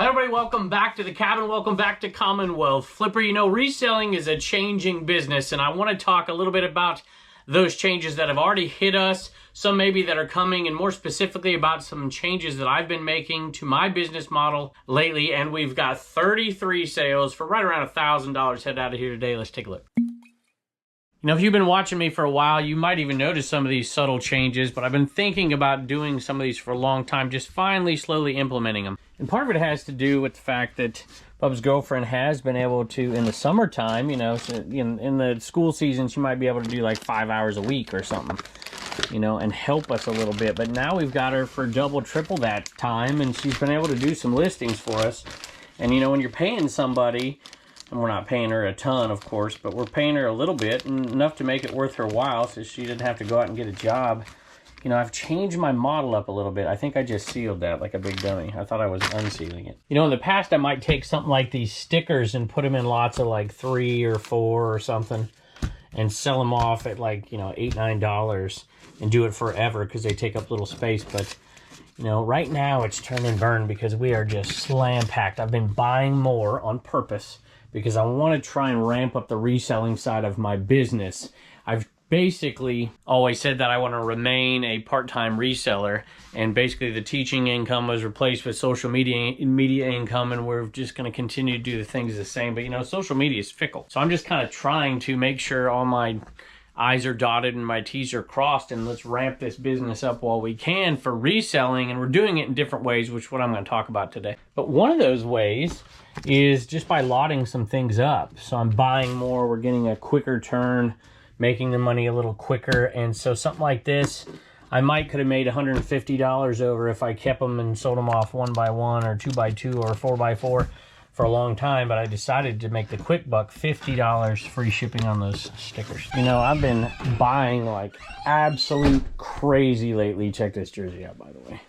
Hi everybody, welcome back to the cabin. Welcome back to Commonwealth Flipper. You know, reselling is a changing business, and I want to talk a little bit about those changes that have already hit us, some maybe that are coming, and more specifically about some changes that I've been making to my business model lately. And we've got 33 sales for right around $1,000 headed out of here today. Let's take a look. You know, if you've been watching me for a while, you might even notice some of these subtle changes, but I've been thinking about doing some of these for a long time, just finally slowly implementing them. And part of it has to do with the fact that Bub's girlfriend has been able to, in the summertime, you know, in the school season, she might be able to do like 5 hours a week or something, you know, and help us a little bit. But now we've got her for double, triple that time, and she's been able to do some listings for us. And, you know, when you're paying somebody, and we're not paying her a ton, of course, but we're paying her a little bit, and enough to make it worth her while so she didn't have to go out and get a job. You know, I've changed my model up a little bit. I think I just sealed that like a big dummy. I thought I was unsealing it. You know, in the past, I might take something like these stickers and put them in lots of like 3 or 4 or something and sell them off at like, you know, $8, $9 and do it forever because they take up little space. But, you know, right now it's turn and burn because we are just slam packed. I've been buying more on purpose because I want to try and ramp up the reselling side of my business. I've basically always said that I want to remain a part-time reseller, and basically the teaching income was replaced with social media income, and we're just going to continue to do the things the same. But, you know, social media is fickle. So I'm just kind of trying to make sure all my I's are dotted and my T's are crossed, and let's ramp this business up while we can for reselling. And we're doing it in different ways, which is what I'm going to talk about today. But one of those ways is just by lotting some things up. So I'm buying more, we're getting a quicker turn, making the money a little quicker. And so something like this, I could have made $150 over if I kept them and sold them off 1 by 1 or 2 by 2 or 4 by 4 for a long time. But I decided to make the quick buck, $50 free shipping on those stickers. You know, I've been buying like absolute crazy lately. Check this jersey out, by the way.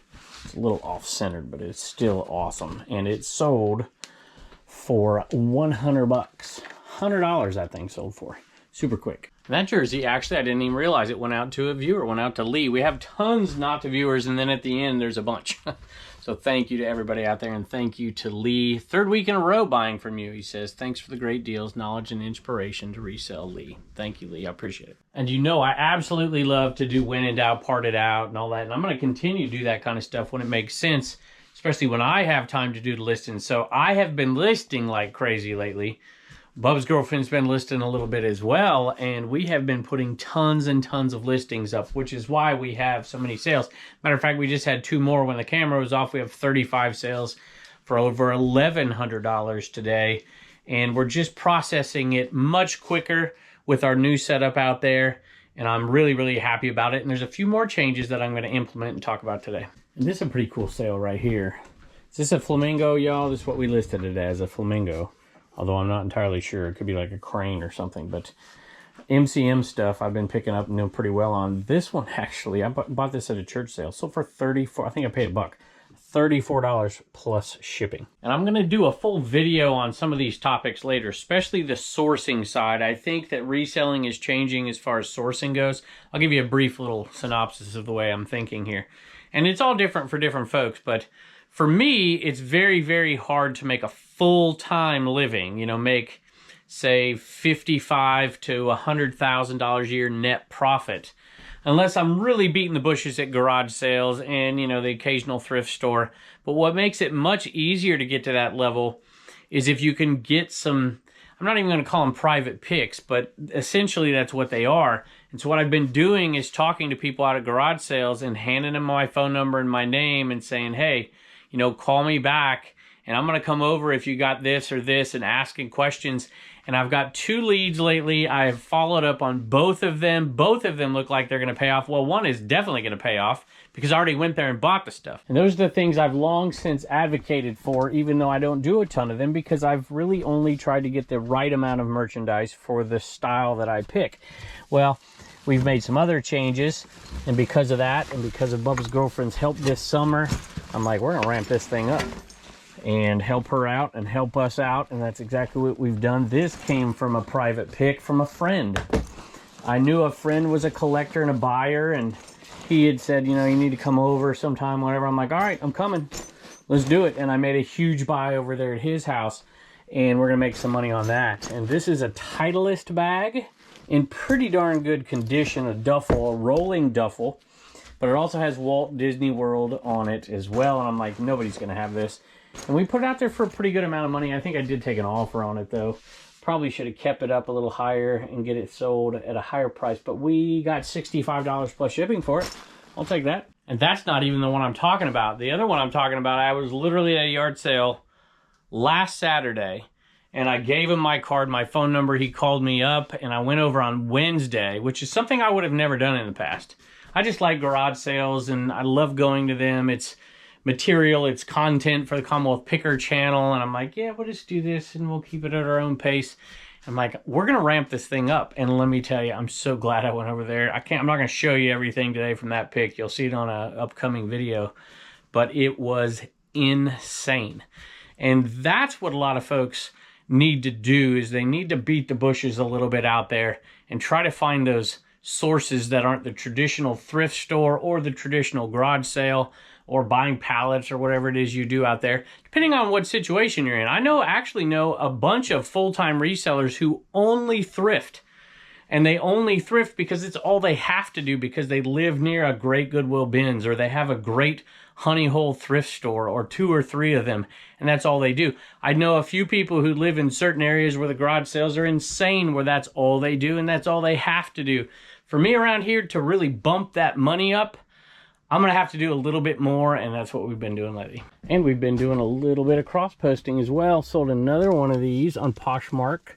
It's a little off-centered, but it's still awesome. And it sold for $100. $100 that thing sold for. Super quick. That jersey, actually, I didn't even realize it went out to a viewer, went out to Lee. We have tons not to viewers, and then at the end, there's a bunch. So thank you to everybody out there, and thank you to Lee. 3rd week in a row buying from you, he says. Thanks for the great deals, knowledge, and inspiration to resell, Lee. Thank you, Lee. I appreciate it. And you know I absolutely love to do when in doubt, part it out, and all that. And I'm going to continue to do that kind of stuff when it makes sense, especially when I have time to do the listing. So I have been listing like crazy lately. Bub's girlfriend's been listing a little bit as well, and we have been putting tons and tons of listings up, which is why we have so many sales. Matter of fact, we just had 2 more when the camera was off. We have 35 sales for over $1,100 today, and we're just processing it much quicker with our new setup out there, and I'm really, really happy about it. And there's a few more changes that I'm going to implement and talk about today. And this is a pretty cool sale right here. Is this a flamingo, y'all? This is what we listed it as, a flamingo. Although I'm not entirely sure. It could be like a crane or something. But MCM stuff I've been picking up and doing pretty well on. This one, actually, I bought this at a church sale. So for $34, I think I paid $1. $34 plus shipping. And I'm going to do a full video on some of these topics later, especially the sourcing side. I think that reselling is changing as far as sourcing goes. I'll give you a brief little synopsis of the way I'm thinking here. And it's all different for different folks, but for me, it's very, very hard to make a full-time living, you know, make, say, $55,000 to $100,000 a year net profit, unless I'm really beating the bushes at garage sales and, you know, the occasional thrift store. But what makes it much easier to get to that level is if you can get some, I'm not even going to call them private picks, but essentially that's what they are. And so what I've been doing is talking to people out at garage sales and handing them my phone number and my name and saying, hey, you know, call me back and I'm going to come over if you got this or this, and asking questions. And I've got 2 leads lately. I've followed up on both of them. Both of them look like they're going to pay off. Well, one is definitely going to pay off because I already went there and bought the stuff. And those are the things I've long since advocated for, even though I don't do a ton of them, because I've really only tried to get the right amount of merchandise for the style that I pick. Well, we've made some other changes, and because of that, and because of Bubba's girlfriend's help this summer, I'm like, we're gonna ramp this thing up and help her out and help us out, and that's exactly what we've done. This came from a private pick from a friend. I knew a friend was a collector and a buyer, and he had said, you know, you need to come over sometime, whatever. I'm like, all right, I'm coming. let's do it. And I made a huge buy over there at his house, and we're gonna make some money on that. And this is a Titleist bag in pretty darn good condition, a duffel, a rolling duffel, but it also has Walt Disney World on it as well. And I'm like, nobody's gonna have this. And we put it out there for a pretty good amount of money. I think I did take an offer on it though. Probably should have kept it up a little higher and get it sold at a higher price, but we got $65 plus shipping for it. I'll take that. And that's not even the one I'm talking about. The other one I'm talking about, I was literally at a yard sale last Saturday, and I gave him my card, my phone number. He called me up, and I went over on Wednesday, which is something I would have never done in the past. I just like garage sales, and I love going to them. It's material, it's content for the Commonwealth Picker channel, and I'm like, yeah, we'll just do this, and we'll keep it at our own pace. I'm like, we're gonna ramp this thing up, and let me tell you, I'm so glad I went over there. I'm not gonna show you everything today from that pick. You'll see it on an upcoming video, but it was insane. And that's what a lot of folks need to do, is they need to beat the bushes a little bit out there and try to find those sources that aren't the traditional thrift store or the traditional garage sale or buying pallets or whatever it is you do out there, depending on what situation you're in. I actually know a bunch of full-time resellers who only thrift. And they only thrift because it's all they have to do, because they live near a great Goodwill bins, or they have a great Honey Hole thrift store, or 2 or 3 of them, and that's all they do. I know a few people who live in certain areas where the garage sales are insane, where that's all they do and that's all they have to do. For me around here to really bump that money up, I'm going to have to do a little bit more, and that's what we've been doing lately. And we've been doing a little bit of cross-posting as well. Sold another one of these on Poshmark.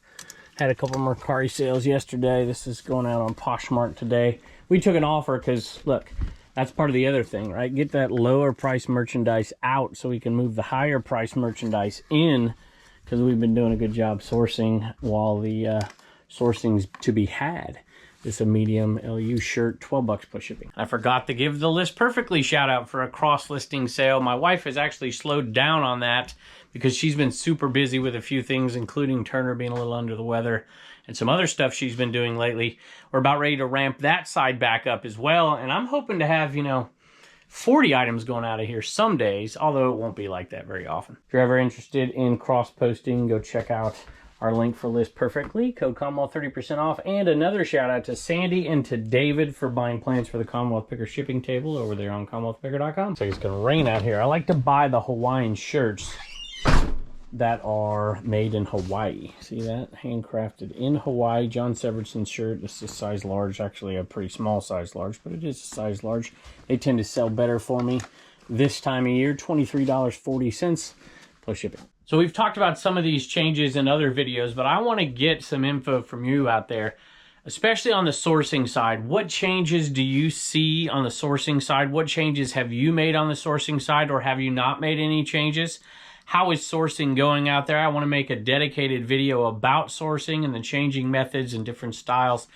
Had a couple Mercari sales yesterday. This is going out on Poshmark today. We took an offer because, look, that's part of the other thing, right? Get that lower price merchandise out so we can move the higher price merchandise in, because we've been doing a good job sourcing while the sourcing's to be had. This is a medium LU shirt, 12 bucks plus shipping. I forgot to give the List Perfectly shout out for a cross-listing sale. My wife has actually slowed down on that because she's been super busy with a few things, including Turner being a little under the weather and some other stuff she's been doing lately. We're about ready to ramp that side back up as well. And I'm hoping to have, 40 items going out of here some days, although it won't be like that very often. If you're ever interested in cross-posting, go check out our link for List Perfectly, code Commonwealth 30% off. And another shout out to Sandy and to David for buying plans for the Commonwealth Picker shipping table over there on CommonwealthPicker.com. So it's gonna rain out here. I like to buy the Hawaiian shirts that are made in Hawaii. See that? Handcrafted in Hawaii. John Severson's shirt. This is size large, actually a pretty small size large, but it is a size large. They tend to sell better for me this time of year. $23.40 plus shipping. So we've talked about some of these changes in other videos, but I want to get some info from you out there, especially on the sourcing side. What changes do you see on the sourcing side? What changes have you made on the sourcing side, or have you not made any changes? How is sourcing going out there? I want to make a dedicated video about sourcing and the changing methods and different styles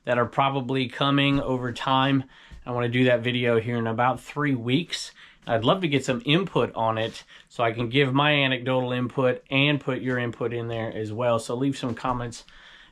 that are probably coming over time. I want to do that video here in about 3 weeks. I'd love to get some input on it so I can give my anecdotal input and put your input in there as well. So leave some comments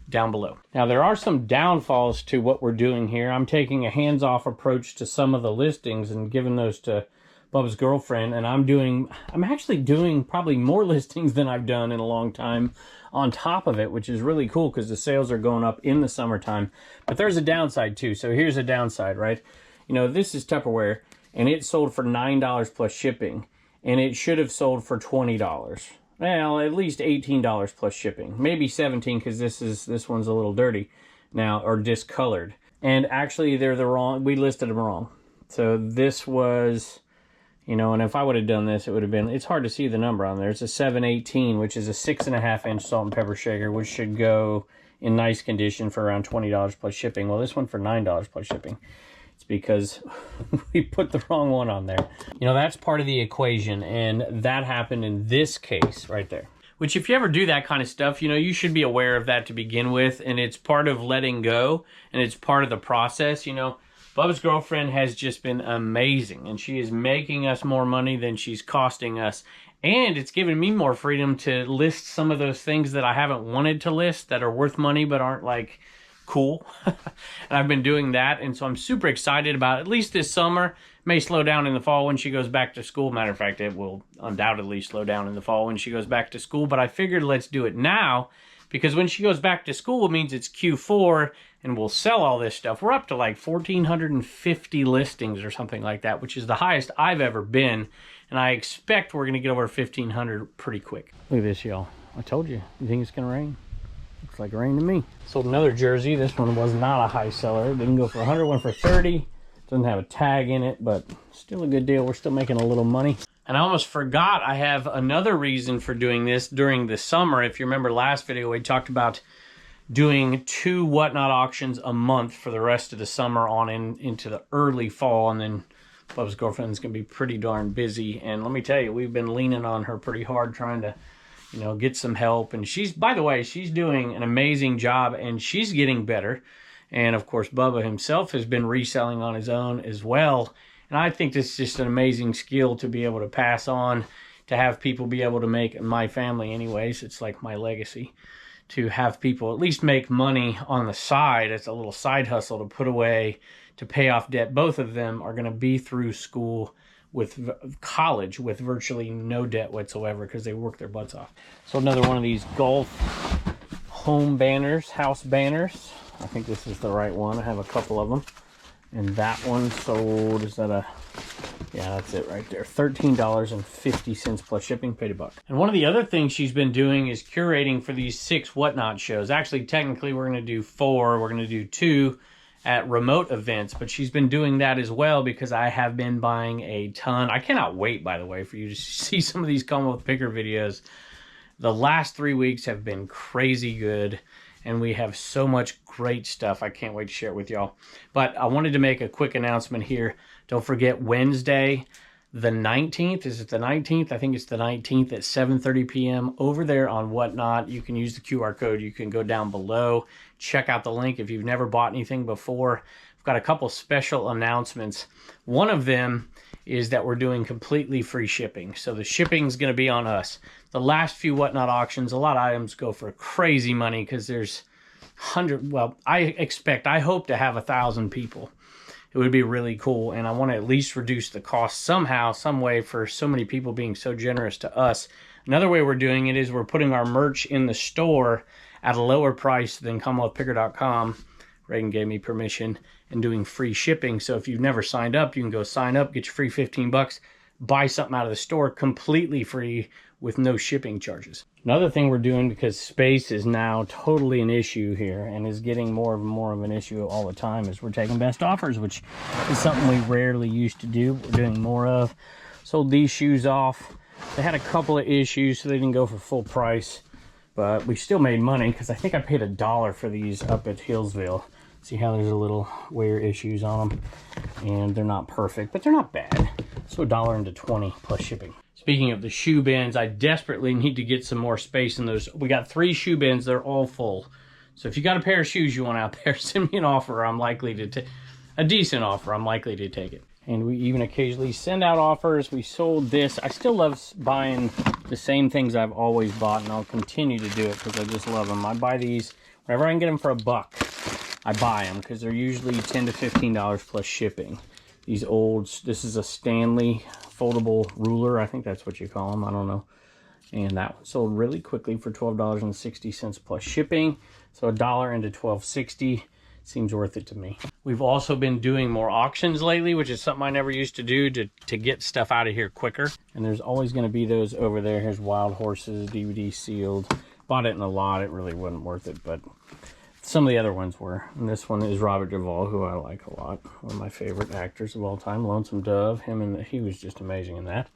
down below. Now, there are some downfalls to what we're doing here. I'm taking a hands-off approach to some of the listings and giving those to Bubba's girlfriend, and I'm actually doing probably more listings than I've done in a long time on top of it, which is really cool because the sales are going up in the summertime. But there's a downside too. So here's a downside, right? This is Tupperware, and it sold for $9 plus shipping, and it should have sold for $20. Well, at least $18 plus shipping, maybe $17 because this one's a little dirty now, or discolored. And actually, we listed them wrong. So this was, and if I would have done this, it would have been, it's hard to see the number on there. It's a 718, which is a 6.5-inch salt and pepper shaker, which should go in nice condition for around $20 plus shipping. Well, this one for $9 plus shipping. It's because we put the wrong one on there. That's part of the equation, and that happened in this case right there. Which, if you ever do that kind of stuff, you should be aware of that to begin with, and it's part of letting go, and it's part of the process. Bubba's girlfriend has just been amazing, and she is making us more money than she's costing us, and it's given me more freedom to list some of those things that I haven't wanted to list that are worth money but aren't like cool. And I've been doing that, and so I'm super excited about at least this summer, May slow down in the fall when she goes back to school. Matter of fact, it will undoubtedly slow down in the fall when she goes back to school. But I figured let's do it now, because when she goes back to school, it means it's Q4 and we'll sell all this stuff. We're up to like 1,450 listings or something like that, which is the highest I've ever been. And I expect we're going to get over 1,500 pretty quick. Look at this, y'all. I told you. You think it's going to rain? Looks like rain to me. Sold another jersey. This one was not a high seller. It didn't go for 100, went for 30. Doesn't have a tag in it, but still a good deal. We're still making a little money. And I almost forgot I have another reason for doing this during the summer. If you remember last video, we talked about doing 2 Whatnot auctions a month for the rest of the summer on into the early fall. And then Bub's girlfriend's going to be pretty darn busy. And let me tell you, we've been leaning on her pretty hard trying to, you know, get some help. And she's, by the way, she's doing an amazing job and she's getting better. And of course, Bubba himself has been reselling on his own as well. And I think this is just an amazing skill to be able to pass on, to have people be able to make, my family anyways, it's like my legacy, to have people at least make money on the side. It's a little side hustle to put away, to pay off debt. Both of them are going to be through school with college with virtually no debt whatsoever because they work their butts off. So another one of these golf home banners, house banners. I think this is the right one. I have a couple of them. And that one sold, is that a, yeah, that's it right there. $13.50 plus shipping, paid $1. And one of the other things she's been doing is curating for these 6 Whatnot shows. Actually, technically, we're going to do 4. We're going to do 2 at remote events. But she's been doing that as well because I have been buying a ton. I cannot wait, by the way, for you to see some of these Commonwealth Picker videos. The last 3 weeks have been crazy good. And we have so much great stuff. I can't wait to share it with y'all. But I wanted to make a quick announcement here. Don't forget Wednesday, the 19th. Is it the 19th? I think it's the 19th at 7:30 p.m. over there on Whatnot. You can use the QR code. You can go down below. Check out the link if you've never bought anything before. I've got a couple special announcements. One of them is that we're doing completely free shipping. So the shipping's going to be on us. The last few Whatnot auctions, a lot of items go for crazy money because there's 100, well, I hope to have 1,000 people. It would be really cool. And I want to at least reduce the cost somehow, some way for so many people being so generous to us. Another way we're doing it is we're putting our merch in the store at a lower price than CommonwealthPicker.com. Reagan gave me permission, and doing free shipping. So if you've never signed up, you can go sign up, get your free 15 bucks, buy something out of the store completely free with no shipping charges. Another thing we're doing, because space is now totally an issue here and is getting more and more of an issue all the time, is we're taking best offers, which is something we rarely used to do. We're doing more of. Sold these shoes off. They had a couple of issues, so they didn't go for full price, but we still made money because I think I paid $1 for these up at Hillsville. See how there's a little wear issues on them, and they're not perfect, but they're not bad. So $1 into 20 plus shipping. Speaking of the shoe bins, I desperately need to get some more space in those. We got 3 shoe bins. They're all full. So if you got a pair of shoes you want out there, send me an offer. I'm likely to take a decent offer. I'm likely to take it. And we even occasionally send out offers. We sold this. I still love buying the same things I've always bought, and I'll continue to do it because I just love them. I buy these whenever I can get them for $1. I buy them because they're usually $10 to $15 plus shipping. These old, this is a Stanley foldable ruler. I think that's what you call them. I don't know. And that one sold really quickly for $12.60 plus shipping. So $1 into $12.60 seems worth it to me. We've also been doing more auctions lately, which is something I never used to do to get stuff out of here quicker. And there's always going to be those over there. Here's Wild Horses, DVD sealed. Bought it in a lot. It really wasn't worth it, but some of the other ones were. And this one is Robert Duvall, who I like a lot. One of my favorite actors of all time. Lonesome Dove. He was just amazing in that.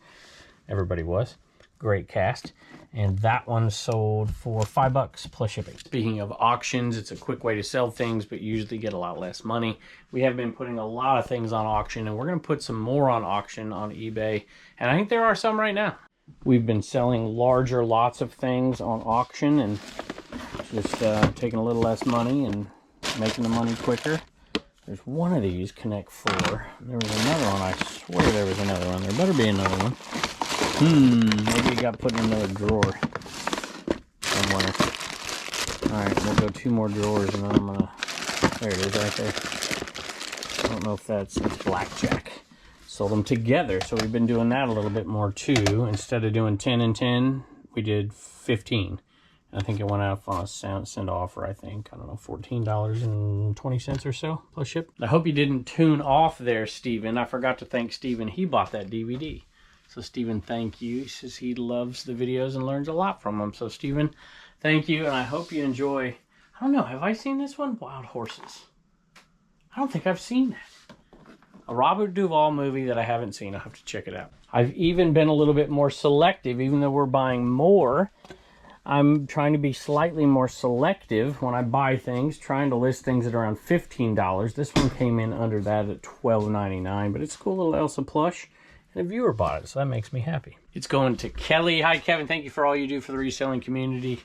Everybody was. Great cast. And that one sold for $5 plus shipping. Speaking of auctions, it's a quick way to sell things, but you usually get a lot less money. We have been putting a lot of things on auction, and we're going to put some more on auction on eBay. And I think there are some right now. We've been selling larger lots of things on auction and just taking a little less money and making the money quicker. There's one of these Connect 4. There was another one. I swear there was another one. There better be another one. Maybe it got put in another drawer somewhere. Alright, we'll go 2 more drawers and then I'm gonna... There it is right there. I don't know if it's blackjack. sold them together. So we've been doing that a little bit more too. Instead of doing 10 and 10, we did 15. I think it went out on a send offer, I think. I don't know, $14.20 or so plus ship. I hope you didn't tune off there, Steven. I forgot to thank Steven. He bought that DVD. So Steven, thank you. He says he loves the videos and learns a lot from them. So Steven, thank you. And I hope you enjoy. I don't know, have I seen this one? Wild Horses. I don't think I've seen that. A Robert Duvall movie that I haven't seen. I'll have to check it out. I've even been a little bit more selective, even though we're buying more. I'm trying to be slightly more selective when I buy things, trying to list things at around $15. This one came in under that at $12.99, but it's a cool little Elsa plush, and a viewer bought it, so that makes me happy. It's going to Kelly. Hi, Kevin. Thank you for all you do for the reselling community.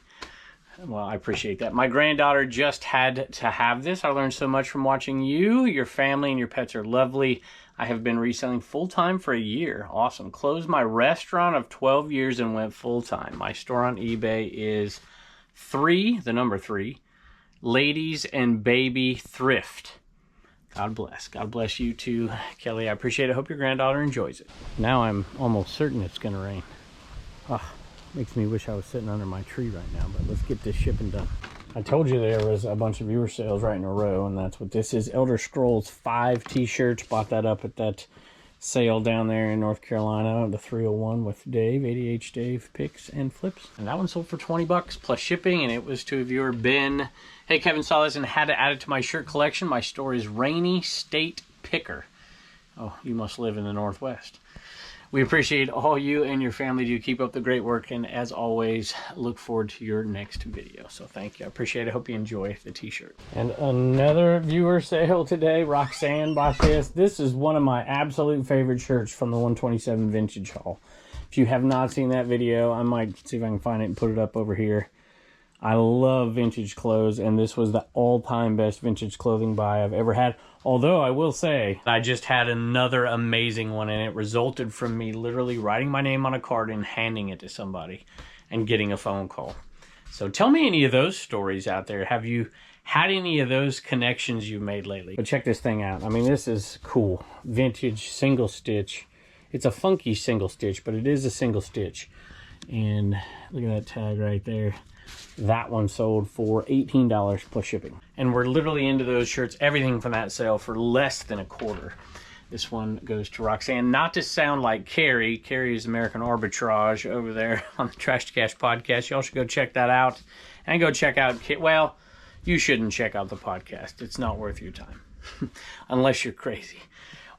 Well, I appreciate that. My granddaughter just had to have this. I learned so much from watching you. Your family and your pets are lovely. I have been reselling full-time for a year. Awesome. Closed my restaurant of 12 years and went full-time. My store on eBay is 3, the number 3, ladies and baby thrift. God bless. God bless you too, Kelly. I appreciate it. I hope your granddaughter enjoys it. Now I'm almost certain it's going to rain. Makes me wish I was sitting under my tree right now, but let's get this shipping done. I told you there was a bunch of viewer sales right in a row, and that's what this is. Elder Scrolls 5 t-shirts. Bought that up at that sale down there in North Carolina, the 301 with Dave, ADH Dave picks and flips. And that one sold for 20 bucks plus shipping, and it was to a viewer, Ben. Hey, Kevin, saw this and had to add it to my shirt collection. My store is Rainy State Picker. Oh, you must live in the Northwest. We appreciate all you and your family do. Keep up the great work, and as always, look forward to your next video. So thank you. I appreciate it. I hope you enjoy the t-shirt. And another viewer sale today. Roxanne bought this. This is one of my absolute favorite shirts from the 127 Vintage Haul. If you have not seen that video, I might see if I can find it and put it up over here. I love vintage clothes, and this was the all-time best vintage clothing buy I've ever had. Although I will say, I just had another amazing one, and it resulted from me literally writing my name on a card and handing it to somebody and getting a phone call. So tell me any of those stories out there. Have you had any of those connections you've made lately? But check this thing out. I mean, this is cool. Vintage single stitch. It's a funky single stitch, but it is a single stitch. And look at that tag right there. That one sold for $18 plus shipping. And we're literally into those shirts, everything from that sale, for less than a quarter. This one goes to Roxanne. Not to sound like Carrie. Carrie is American Arbitrage over there on the Trash to Cash podcast. Y'all should go check that out. And go check out, well, you shouldn't check out the podcast. It's not worth your time. Unless you're crazy.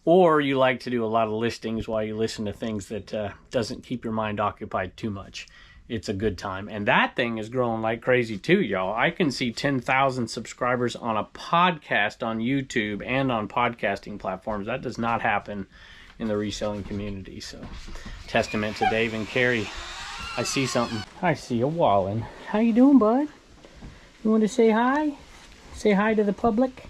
Or you like to do a lot of listings while you listen to things that doesn't keep your mind occupied too much. It's a good time. And that thing is growing like crazy too, y'all. I can see 10,000 subscribers on a podcast on YouTube and on podcasting platforms. That does not happen in the reselling community. So, testament to Dave and Carrie. I see something. I see a Wallen. How you doing, bud? You want to say hi? Say hi to the public?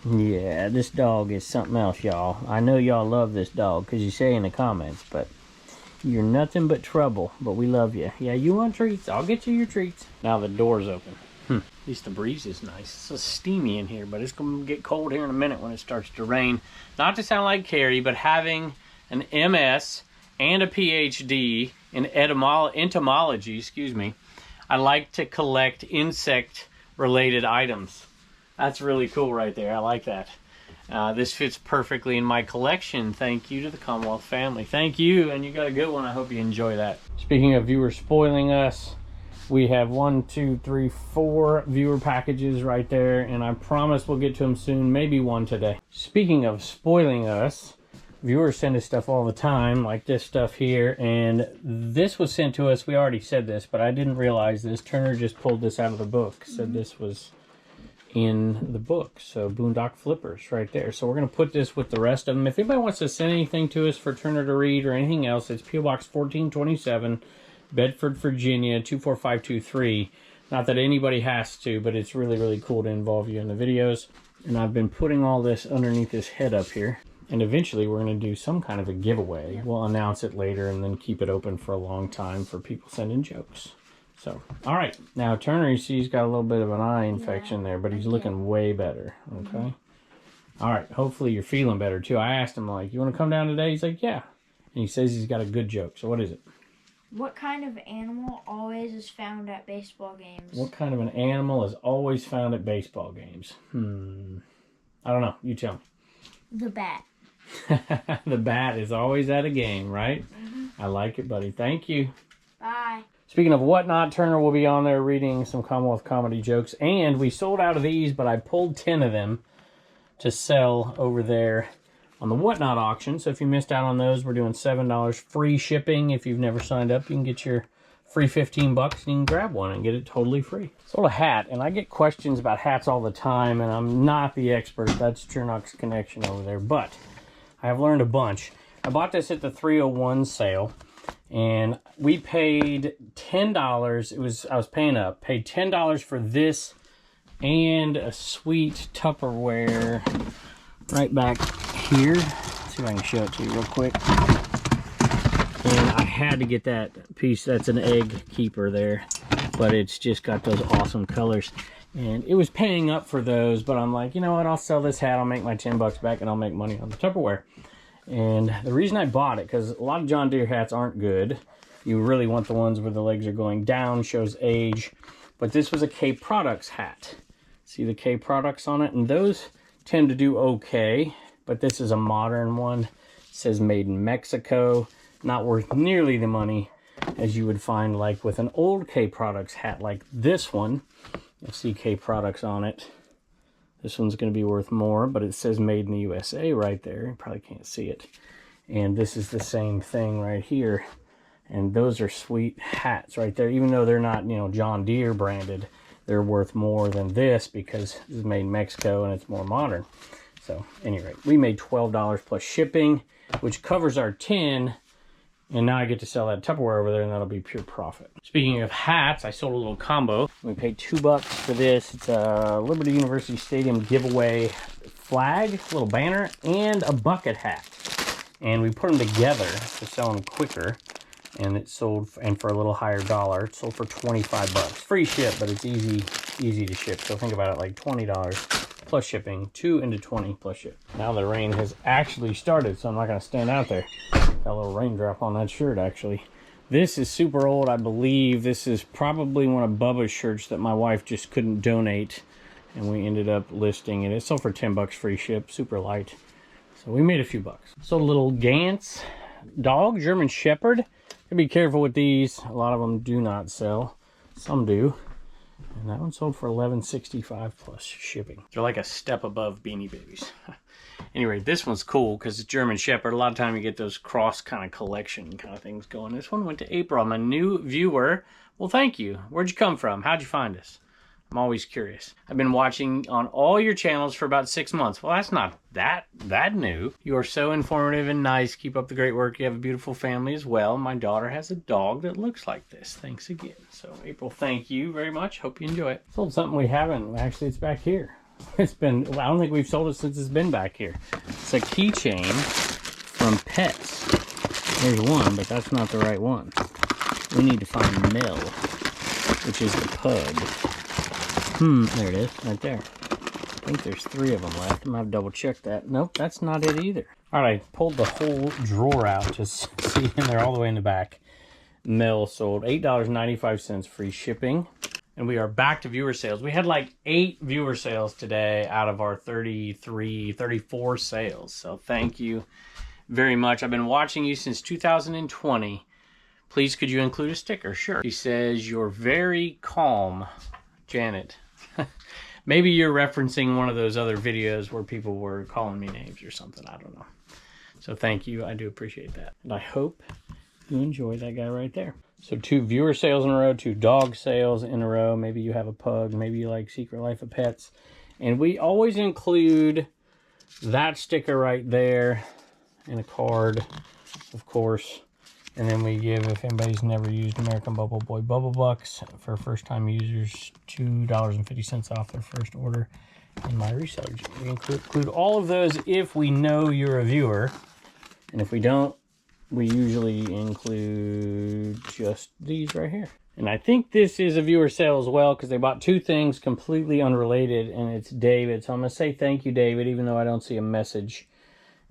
Yeah, this dog is something else, y'all. I know y'all love this dog because you say in the comments, but you're nothing but trouble, but we love you. Yeah, you want treats? I'll get you your treats. Now the door's open. At least the breeze is nice. It's so steamy in here, but it's going to get cold here in a minute when it starts to rain. Not to sound like Carrie, but having an MS and a PhD in entomology, I like to collect insect-related items. That's really cool right there. I like that. This fits perfectly in my collection. Thank you to the Commonwealth family. Thank you, and you got a good one. I hope you enjoy that. Speaking of viewers spoiling us, we have 1, 2, 3, 4 viewer packages right there, and I promise we'll get to them soon, maybe one today. Speaking of spoiling us, viewers send us stuff all the time, like this stuff here, and this was sent to us. We already said this, but I didn't realize this. Turner just pulled this out of the book, said this was in the book. So Boondock Flippers right there. So we're going to put this with the rest of them. If anybody wants to send anything to us for Turner to read or anything else, it's P.O. Box 1427, Bedford, Virginia 24523. Not that anybody has to, but it's really, really cool to involve you in the videos. And I've been putting all this underneath this head up here. And eventually we're going to do some kind of a giveaway. We'll announce it later and then keep it open for a long time for people sending jokes. So, all right. Now, Turner, you see he's got a little bit of an eye infection there, but he's looking way better, okay? All right, hopefully you're feeling better too. I asked him, like, you want to come down today? He's like, yeah. And he says he's got a good joke. So what is it? What kind of animal always is found at baseball games? What kind of an animal is always found at baseball games? I don't know. You tell me. The bat. The bat is always at a game, right? I like it, buddy. Thank you. Bye. Speaking of Whatnot, Turner will be on there reading some Commonwealth comedy jokes. And we sold out of these, but I pulled 10 of them to sell over there on the Whatnot auction. So if you missed out on those, we're doing $7 free shipping. If you've never signed up, you can get your free 15 bucks and you can grab one and get it totally free. Sold a hat, and I get questions about hats all the time, and I'm not the expert. That's Chernock's connection over there, but I have learned a bunch. I bought this at the 301 sale, and we paid $10. I was paying up. Paid $10 for this and a sweet Tupperware right back here. Let's see if I can show it to you real quick. And I had to get that piece. That's an egg keeper there, but it's just got those awesome colors. And it was paying up for those, but I'm like, you know what? I'll sell this hat. I'll make my 10 bucks back, and I'll make money on the Tupperware. And the reason I bought it, because a lot of John Deere hats aren't good. You really want the ones where the legs are going down, shows age. But this was a K Products hat. See the K Products on it? And those tend to do okay, but this is a modern one. It says made in Mexico. Not worth nearly the money as you would find like with an old K Products hat like this one. You'll see K Products on it. This one's going to be worth more, but it says made in the USA right there. You probably can't see it. And this is the same thing right here. And those are sweet hats right there. Even though they're not, you know, John Deere branded, they're worth more than this because this is made in Mexico and it's more modern. So, anyway, we made $12 plus shipping, which covers our 10. And now I get to sell that Tupperware over there, and that'll be pure profit. Speaking of hats, I sold a little combo. We paid $2 for this. It's a Liberty University Stadium giveaway flag, little banner, and a bucket hat. And we put them together to sell them quicker. And it sold, and for a little higher dollar, it sold for 25 bucks. Free ship, but it's easy to ship. So think about it like $20 plus shipping, 2 into 20 plus ship. Now the rain has actually started, so I'm not gonna stand out there. Got a little raindrop on that shirt, actually. This is super old, I believe. This is probably one of Bubba's shirts that my wife just couldn't donate, and we ended up listing it. It sold for 10 bucks free ship, super light. So we made a few bucks. Sold a little Gans dog, German Shepherd. Be careful with these. A lot of them do not sell. Some do. And that one sold for $11.65 plus shipping. They're like a step above Beanie Babies. Anyway, this one's cool because it's German Shepherd. A lot of time you get those cross kind of collection kind of things going. This one went to April. I'm a new viewer. Well, thank you. Where'd you come from? How'd you find us? I'm always curious. I've been watching on all your channels for about 6 months. Well, that's not that new. You are so informative and nice. Keep up the great work. You have a beautiful family as well. My daughter has a dog that looks like this. Thanks again. So, April, thank you very much. Hope you enjoy it. Sold something we haven't. Actually, it's back here. It's been, I don't think we've sold it since it's been back here. It's a keychain from Pets. There's one, but that's not the right one. We need to find Mel, which is the pug. There it is, right there. I think there's 3 of them left. I'm gonna have to double check that. Nope, that's not it either. All right, I pulled the whole drawer out, just see in there all the way in the back. Mel sold $8.95 free shipping. And we are back to viewer sales. We had like 8 viewer sales today out of our 34 sales. So thank you very much. I've been watching you since 2020. Please, could you include a sticker? Sure. He says, you're very calm, Janet. Maybe you're referencing one of those other videos where people were calling me names or something. I don't know. So thank you. I do appreciate that. And I hope you enjoy that guy right there. So 2 viewer sales in a row, 2 dog sales in a row. Maybe you have a pug. Maybe you like Secret Life of Pets. And we always include that sticker right there in a card, of course. And then we give, if anybody's never used American Bubble Boy Bubble Bucks, for first-time users, $2.50 off their first order in my reseller. We include all of those if we know you're a viewer. And if we don't, we usually include just these right here. And I think this is a viewer sale as well, because they bought two things completely unrelated, and it's David. So I'm going to say thank you, David, even though I don't see a message.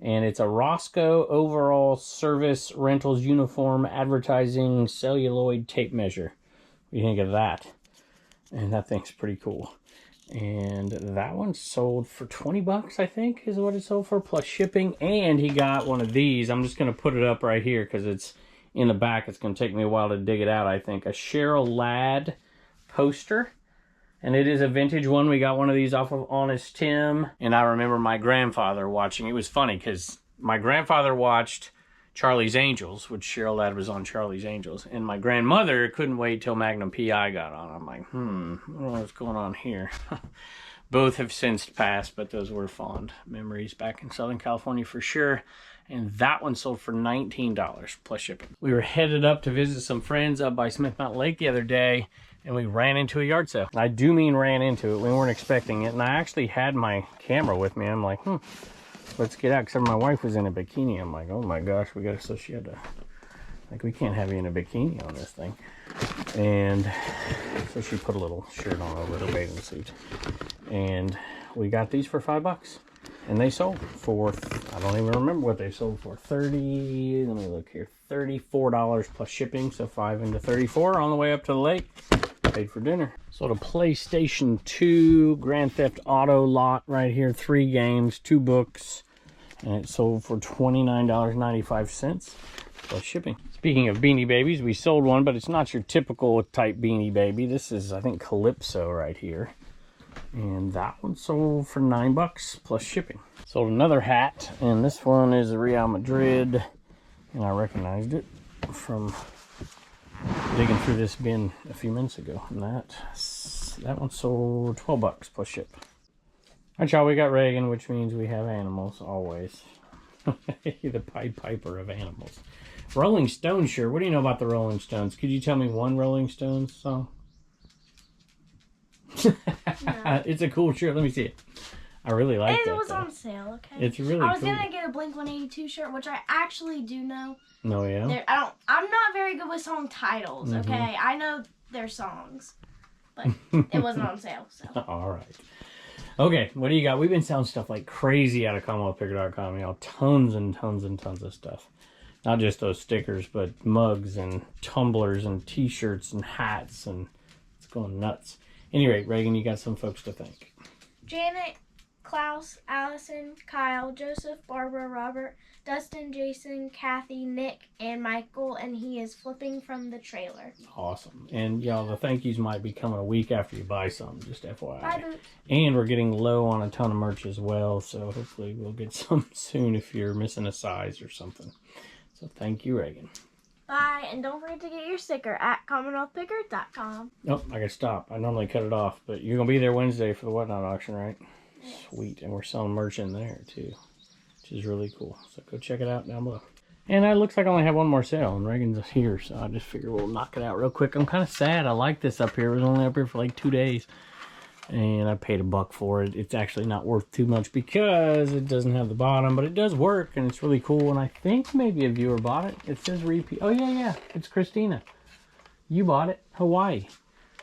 And it's a Roscoe Overall Service Rentals Uniform Advertising Celluloid Tape Measure. What do you think of that? And that thing's pretty cool. And that one sold for 20 bucks, I think, is what it sold for, plus shipping. And he got one of these. I'm just going to put it up right here because it's in the back. It's going to take me a while to dig it out, I think. A Cheryl Ladd poster. And it is a vintage one. We got one of these off of Honest Tim. And I remember my grandfather watching. It was funny because my grandfather watched Charlie's Angels, which Cheryl Ladd was on Charlie's Angels. And my grandmother couldn't wait till Magnum P.I. got on. I'm like, I don't know what's going on here. Both have since passed, but those were fond memories back in Southern California for sure. And that one sold for $19 plus shipping. We were headed up to visit some friends up by Smith Mountain Lake the other day, and we ran into a yard sale. I do mean ran into it. We weren't expecting it. And I actually had my camera with me. I'm like, let's get out. Except my wife was in a bikini. I'm like, oh my gosh, so she had to, like, we can't have you in a bikini on this thing. And so she put a little shirt on over her bathing suit. And we got these for $5. And they sold for, I don't even remember what they sold for. let me look here, $34 plus shipping. So 5 into 34 on the way up to the lake. Paid for dinner. Sold a PlayStation 2 Grand Theft Auto lot right here. 3 games, 2 books. And it sold for $29.95 plus shipping. Speaking of Beanie Babies, we sold one, but it's not your typical type Beanie Baby. This is, I think, Calypso right here. And that one sold for $9 plus shipping. Sold another hat, and this one is a Real Madrid, and I recognized it from digging through this bin a few minutes ago. And that one sold $12 plus ship. Alright, y'all, we got Reagan, which means we have animals always. The Pied Piper of animals. Rolling Stones shirt. What do you know about the Rolling Stones? Could you tell me one Rolling Stones song? No. It's a cool shirt. Let me see it. I really like it. It was on sale, okay? It's really cool. I was gonna get a Blink-182 shirt, which I actually do know. No, yeah? I'm not very good with song titles, okay? I know their songs, but it wasn't on sale, so. All right. Okay, what do you got? We've been selling stuff like crazy out of CommonwealthPicker.com. You know, tons and tons and tons of stuff. Not just those stickers, but mugs and tumblers and t-shirts and hats, and it's going nuts. At any rate, Reagan, you got some folks to thank. Janet, Klaus, Allison, Kyle, Joseph, Barbara, Robert, Dustin, Jason, Kathy, Nick, and Michael, and he is flipping from the trailer. Awesome. And y'all, the thank yous might be coming a week after you buy some, just FYI. Bye, Boots. And we're getting low on a ton of merch as well, so hopefully we'll get some soon if you're missing a size or something. So thank you, Reagan. Bye, and don't forget to get your sticker at CommonwealthPicker.com. Oh, I gotta stop. I normally cut it off, but you're gonna be there Wednesday for the Whatnot auction, right? Yes. Sweet, and we're selling merch in there too, which is really cool. So go check it out down below. And it looks like I only have one more sale, and Reagan's here, so I just figure we'll knock it out real quick. I'm kind of sad. I like this up here. It was only up here for like 2 days, and I paid $1 for it. It's actually not worth too much because it doesn't have the bottom, but it does work, and it's really cool. And I think maybe a viewer bought it. It says repeat. Oh yeah, it's Christina. You bought it, Hawaii.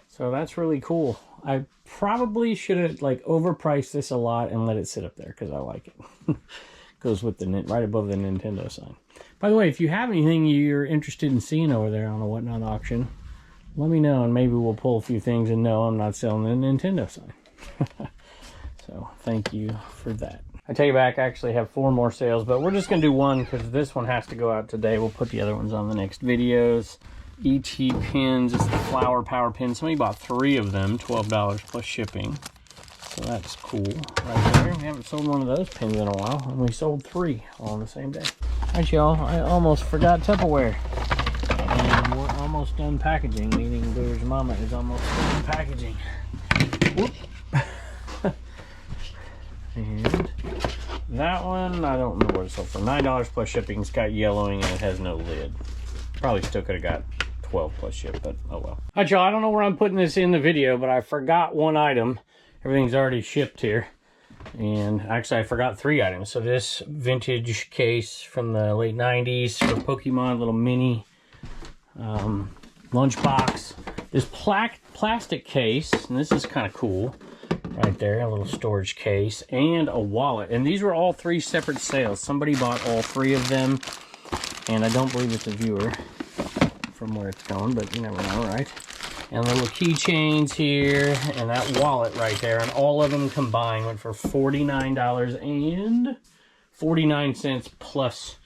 So that's really cool. I probably should have like overpriced this a lot and let it sit up there because I like it. Goes with the right above the Nintendo sign. By the way, if you have anything you're interested in seeing over there on the Whatnot auction, let me know and maybe we'll pull a few things. And no, I'm not selling the Nintendo sign. So thank you for that. I take it back, I actually have 4 more sales, but we're just going to do one because this one has to go out today. We'll put the other ones on the next videos. ET pins, it's the flower power pins. Somebody bought 3 of them, $12 plus shipping. So that's cool right there. We haven't sold one of those pins in a while, and we sold 3 all on the same day. All right, y'all, I almost forgot Tupperware. And we're almost done packaging, meaning Booer's mama is almost done packaging. Whoop. And that one, I don't know what it sold for. $9 plus shipping. It's got yellowing and it has no lid. Probably still could have got 12 plus ship, but oh well. All right, y'all, I don't know where I'm putting this in the video, but I forgot one item. Everything's already shipped here. And actually, I forgot 3 items. So this vintage case from the late 90s for Pokemon, little mini lunchbox, this plastic case, and this is kind of cool right there, a little storage case, and a wallet. And these were all 3 separate sales. Somebody bought all 3 of them, and I don't believe it's a viewer from where it's going, but you never know, right? And little keychains here, and that wallet right there, and all of them combined went for $49.49 plus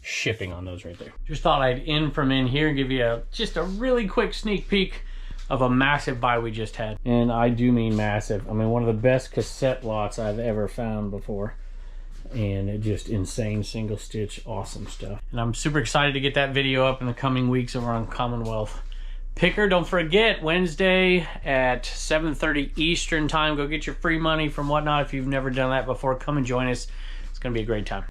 shipping on those right there. Just thought I'd end from in here and give you just a really quick sneak peek of a massive buy we just had. And I do mean massive. I mean, one of the best cassette lots I've ever found before. And it just insane single stitch, awesome stuff. And I'm super excited to get that video up in the coming weeks over on Commonwealth Picker. Don't forget, Wednesday at 7:30 Eastern time, go get your free money from Whatnot. If you've never done that before, come and join us. It's gonna be a great time.